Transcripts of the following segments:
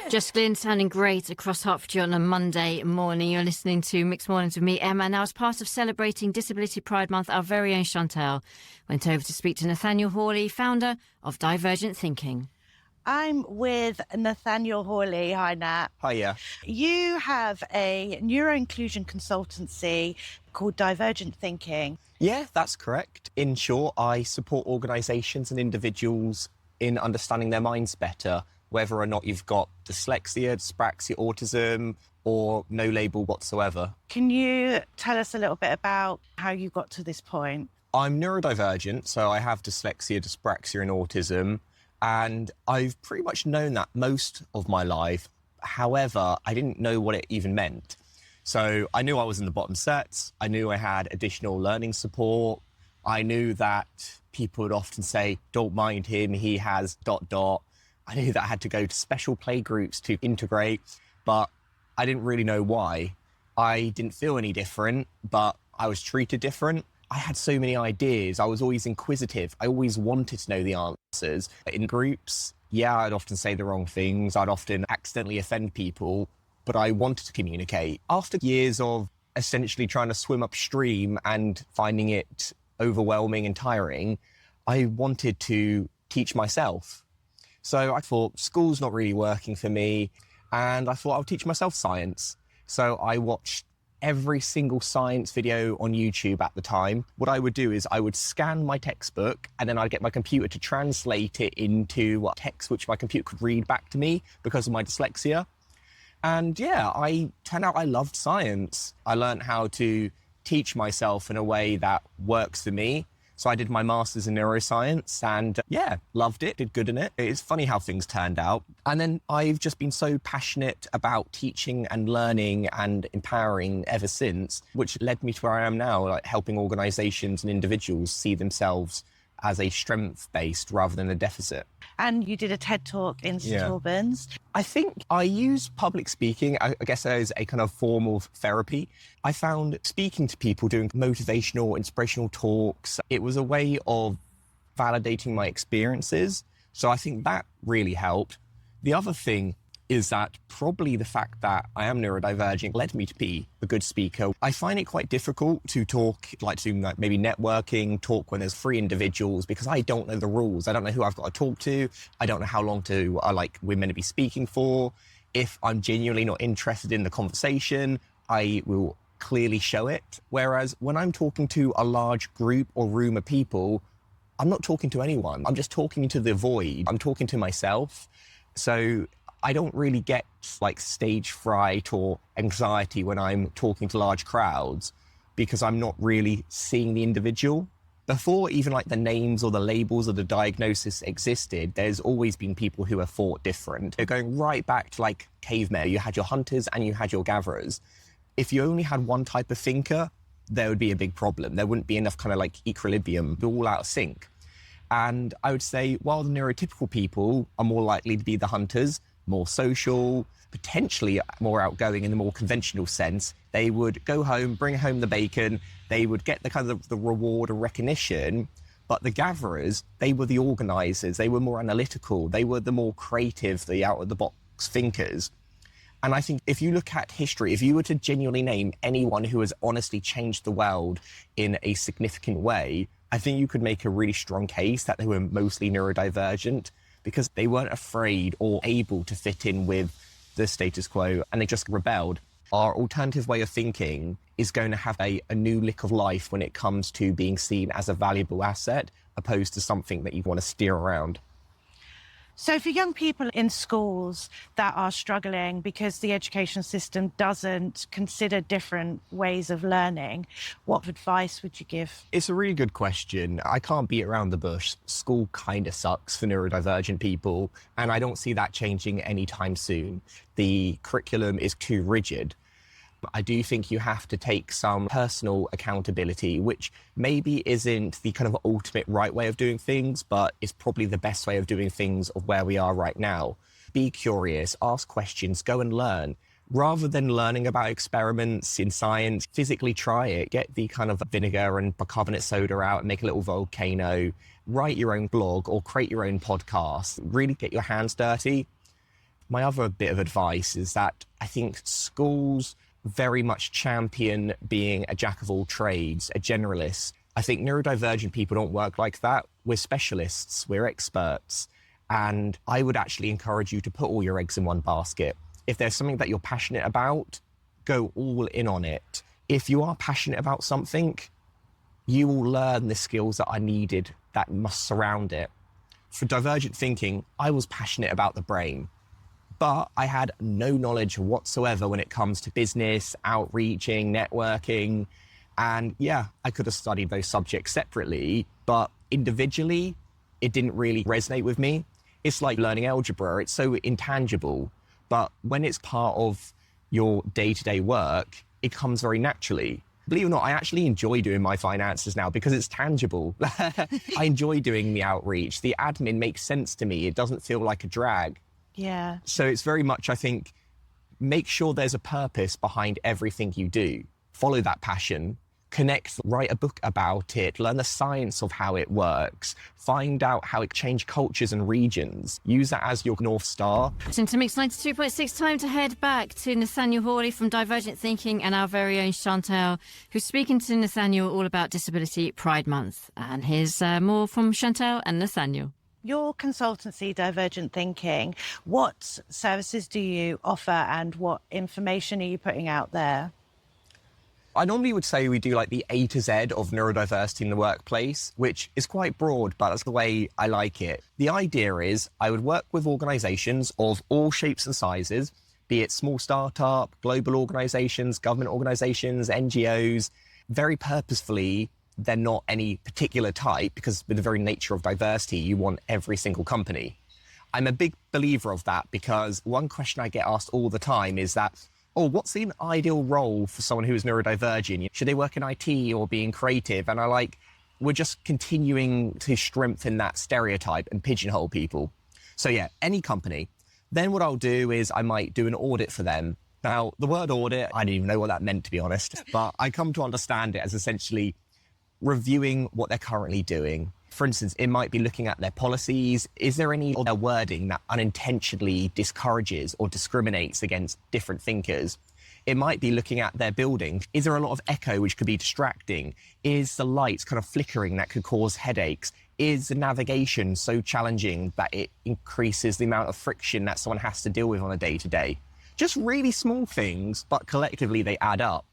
Just Glynn sounding great across Hertfordshire on a Monday morning. You're listening to Mixed Mornings with me, Emma. Now, as part of celebrating Disability Pride Month, our very own Chantal went over to speak to Nathaniel Hawley, founder of Divergent Thinking. I'm with Nathaniel Hawley. Hi, Nat. Hiya. You have a neuro-inclusion consultancy called Divergent Thinking. Yeah, that's correct. In short, I support organisations and individuals in understanding their minds better, whether or not you've got dyslexia, dyspraxia, autism, or no label whatsoever. Can you tell us a little bit about how you got to this point? I'm neurodivergent, so I have dyslexia, dyspraxia, and autism, and I've pretty much known that most of my life. However, I didn't know what it even meant. So I knew I was in the bottom sets. I knew I had additional learning support. I knew that people would often say, don't mind him, he has ... I knew that I had to go to special play groups to integrate, but I didn't really know why. I didn't feel any different, but I was treated different. I had so many ideas. I was always inquisitive. I always wanted to know the answers. In groups, yeah, I'd often say the wrong things. I'd often accidentally offend people, but I wanted to communicate. After years of essentially trying to swim upstream and finding it overwhelming and tiring, I wanted to teach myself. So I thought school's not really working for me, and I thought I'll teach myself science. So I watched every single science video on YouTube at the time. What I would do is I would scan my textbook, and then I'd get my computer to translate it into text which my computer could read back to me because of my dyslexia. And yeah, I turned out I loved science. I learned how to teach myself in a way that works for me. So I did my master's in neuroscience and yeah, loved it, did good in it. It's funny how things turned out. And then I've just been so passionate about teaching and learning and empowering ever since, which led me to where I am now, like helping organisations and individuals see themselves as a strength-based rather than a deficit. And you did a TED Talk in St Albans. I think I use public speaking, I guess, as a kind of form of therapy. I found speaking to people, doing motivational, inspirational talks, it was a way of validating my experiences. So I think that really helped. The other thing is that probably the fact that I am neurodivergent led me to be a good speaker. I find it quite difficult to talk, like maybe networking, talk when there's 3 individuals, because I don't know the rules. I don't know who I've got to talk to. I don't know how long we're meant to be speaking for. If I'm genuinely not interested in the conversation, I will clearly show it. Whereas when I'm talking to a large group or room of people, I'm not talking to anyone. I'm just talking to the void. I'm talking to myself. So I don't really get like stage fright or anxiety when I'm talking to large crowds because I'm not really seeing the individual. Before even like the names or the labels or the diagnosis existed, there's always been people who are thought different. They're going right back to like cavemen. You had your hunters and you had your gatherers. If you only had one type of thinker, there would be a big problem. There wouldn't be enough kind of like equilibrium, they're all out of sync. And I would say while the neurotypical people are more likely to be the hunters, more social, potentially more outgoing in the more conventional sense, they would go home, bring home the bacon, they would get the kind of the reward or recognition. But the gatherers, they were the organisers, they were more analytical, they were the more creative, the out-of-the-box thinkers. And I think if you look at history, if you were to genuinely name anyone who has honestly changed the world in a significant way, I think you could make a really strong case that they were mostly neurodivergent, because they weren't afraid or able to fit in with the status quo, and they just rebelled. Our alternative way of thinking is going to have a new lick of life when it comes to being seen as a valuable asset, opposed to something that you want to steer around. So for young people in schools that are struggling because the education system doesn't consider different ways of learning, what advice would you give? It's a really good question. I can't beat around the bush. School kind of sucks for neurodivergent people, and I don't see that changing anytime soon. The curriculum is too rigid. I do think you have to take some personal accountability, which maybe isn't the kind of ultimate right way of doing things, but is probably the best way of doing things of where we are right now. Be curious, ask questions, go and learn. Rather than learning about experiments in science, physically try it. Get the kind of vinegar and bicarbonate soda out and make a little volcano. Write your own blog or create your own podcast. Really get your hands dirty. My other bit of advice is that I think schools very much champion being a jack of all trades, a generalist. I think neurodivergent people don't work like that. We're specialists, we're experts. And I would actually encourage you to put all your eggs in one basket. If there's something that you're passionate about, go all in on it. If you are passionate about something, you will learn the skills that are needed that must surround it. For divergent thinking, I was passionate about the brain, but I had no knowledge whatsoever when it comes to business, outreaching, networking. And yeah, I could have studied those subjects separately, but individually, it didn't really resonate with me. It's like learning algebra. It's so intangible, but when it's part of your day-to-day work, it comes very naturally. Believe it or not, I actually enjoy doing my finances now because it's tangible. I enjoy doing the outreach. The admin makes sense to me. It doesn't feel like a drag. Yeah. So it's very much, I think, make sure there's a purpose behind everything you do. Follow that passion, connect, write a book about it, learn the science of how it works, find out how it changed cultures and regions, use that as your North Star. Listen to Mix 92.6, time to head back to Nathaniel Hawley from Divergent Thinking and our very own Chantal, who's speaking to Nathaniel all about Disability Pride Month. And here's more from Chantal and Nathaniel. Your consultancy, Divergent Thinking, what services do you offer and what information are you putting out there? I normally would say we do like the A to Z of neurodiversity in the workplace, which is quite broad, but that's the way I like it. The idea is I would work with organizations of all shapes and sizes, be it small startup, global organizations, government organizations, NGOs. Very purposefully, they're not any particular type because with the very nature of diversity, you want every single company. I'm a big believer of that because one question I get asked all the time is that, oh, what's the ideal role for someone who is neurodivergent? Should they work in IT or being creative? And we're just continuing to strengthen that stereotype and pigeonhole people. So yeah, any company. Then what I'll do is I might do an audit for them. Now, the word audit, I didn't even know what that meant, to be honest, but I come to understand it as essentially reviewing what they're currently doing. For instance, it might be looking at their policies. Is there any of their wording that unintentionally discourages or discriminates against different thinkers? It might be looking at their building. Is there a lot of echo which could be distracting? Is the lights kind of flickering that could cause headaches? Is the navigation so challenging that it increases the amount of friction that someone has to deal with on a day-to-day? Just really small things, but collectively they add up.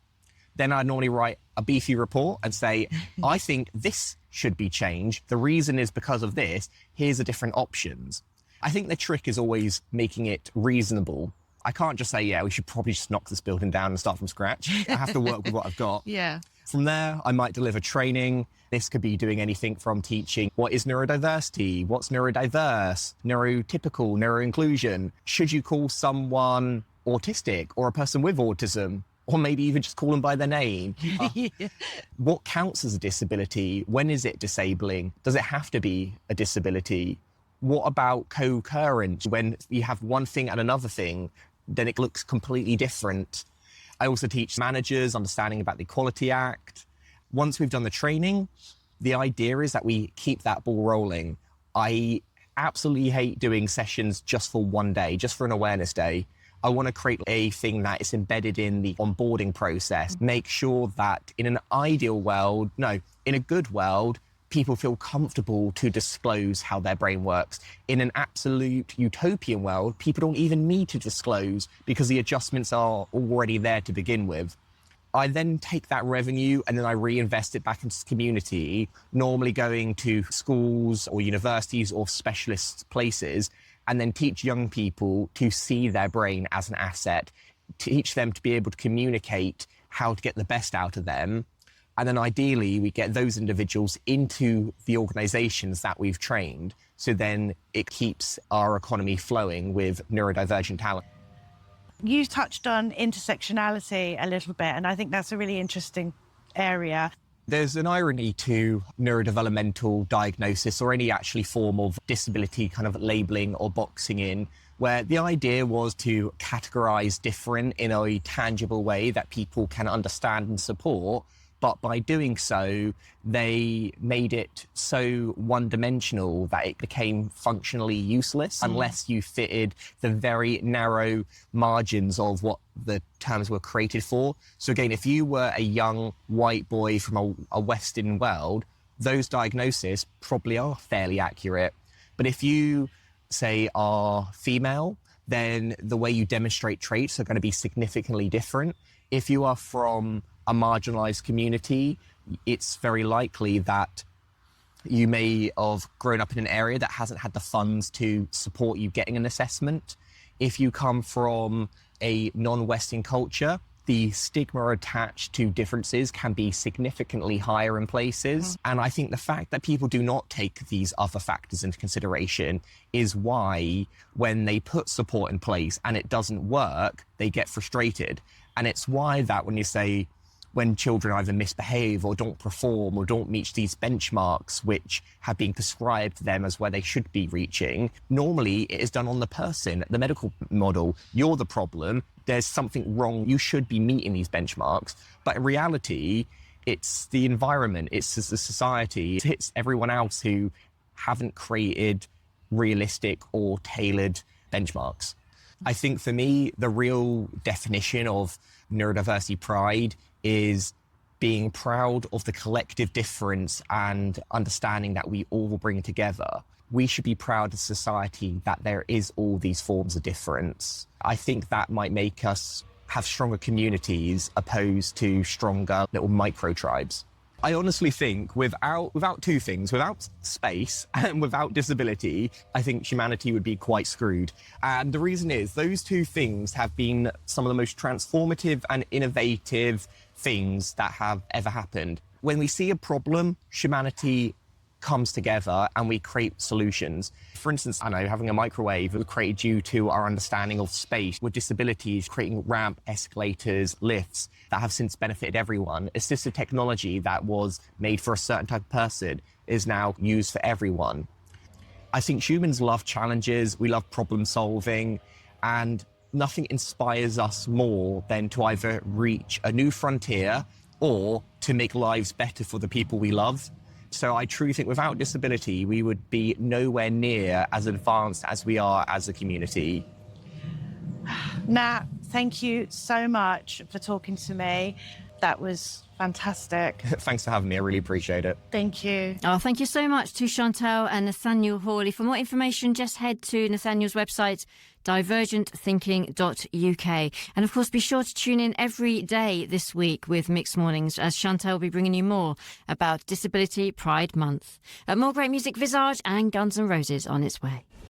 Then I'd normally write a beefy report and say, I think this should be changed. The reason is because of this. Here's the different options. I think the trick is always making it reasonable. I can't just say, yeah, we should probably just knock this building down and start from scratch. I have to work with what I've got. Yeah. From there, I might deliver training. This could be doing anything from teaching what is neurodiversity, what's neurodiverse, neurotypical, neuroinclusion. Should you call someone autistic or a person with autism? Or maybe even just call them by their name. What counts as a disability? When is it disabling? Does it have to be a disability? What about co-occurrence? When you have one thing and another thing, then it looks completely different. I also teach managers understanding about the Equality Act. Once we've done the training, the idea is that we keep that ball rolling. I absolutely hate doing sessions just for one day, just for an awareness day. I want to create a thing that is embedded in the onboarding process. Make sure that in an ideal world, in a good world, people feel comfortable to disclose how their brain works. In an absolute utopian world, people don't even need to disclose because the adjustments are already there to begin with. I then take that revenue and then I reinvest it back into the community, normally going to schools or universities or specialist places, and then teach young people to see their brain as an asset, teach them to be able to communicate how to get the best out of them. And then ideally, we get those individuals into the organizations that we've trained. So then it keeps our economy flowing with neurodivergent talent. You touched on intersectionality a little bit, and I think that's a really interesting area. There's an irony to neurodevelopmental diagnosis or any actually form of disability kind of labeling or boxing in, where the idea was to categorize different in a tangible way that people can understand and support. But by doing so, they made it so one-dimensional that it became functionally useless unless you fitted the very narrow margins of what the terms were created for. So again, if you were a young white boy from a Western world, those diagnoses probably are fairly accurate. But if you, say, are female, then the way you demonstrate traits are going to be significantly different. If you are from a marginalized community, it's very likely that you may have grown up in an area that hasn't had the funds to support you getting an assessment. If you come from a non-Western culture, the stigma attached to differences can be significantly higher in places. And I think the fact that people do not take these other factors into consideration is why when they put support in place and it doesn't work, they get frustrated. And it's why that when you say, when children either misbehave or don't perform or don't meet these benchmarks which have been prescribed to them as where they should be reaching, normally it is done on the person, the medical model. You're the problem, there's something wrong, you should be meeting these benchmarks. But in reality, it's the environment, it's the society, it's everyone else who haven't created realistic or tailored benchmarks. I think for me, the real definition of neurodiversity pride is being proud of the collective difference and understanding that we all bring together. We should be proud as a society that there is all these forms of difference. I think that might make us have stronger communities opposed to stronger little micro tribes. I honestly think without two things, without space and without disability, I think humanity would be quite screwed. And the reason is those two things have been some of the most transformative and innovative things that have ever happened. When we see a problem, humanity comes together and we create solutions. For instance, I know having a microwave was created due to our understanding of space. With disabilities, creating ramp, escalators, lifts that have since benefited everyone. Assistive technology that was made for a certain type of person is now used for everyone. I think humans love challenges, we love problem solving, and nothing inspires us more than to either reach a new frontier or to make lives better for the people we love. So I truly think without disability, we would be nowhere near as advanced as we are as a community. Nat, thank you so much for talking to me. That was fantastic. Thanks for having me. I really appreciate it. Thank you. Oh, thank you so much to Chantal and Nathaniel Hawley. For more information, just head to Nathaniel's website, divergentthinking.uk. And of course, be sure to tune in every day this week with Mixed Mornings, as Chantal will be bringing you more about Disability Pride Month. More great music, Visage and Guns N' Roses on its way.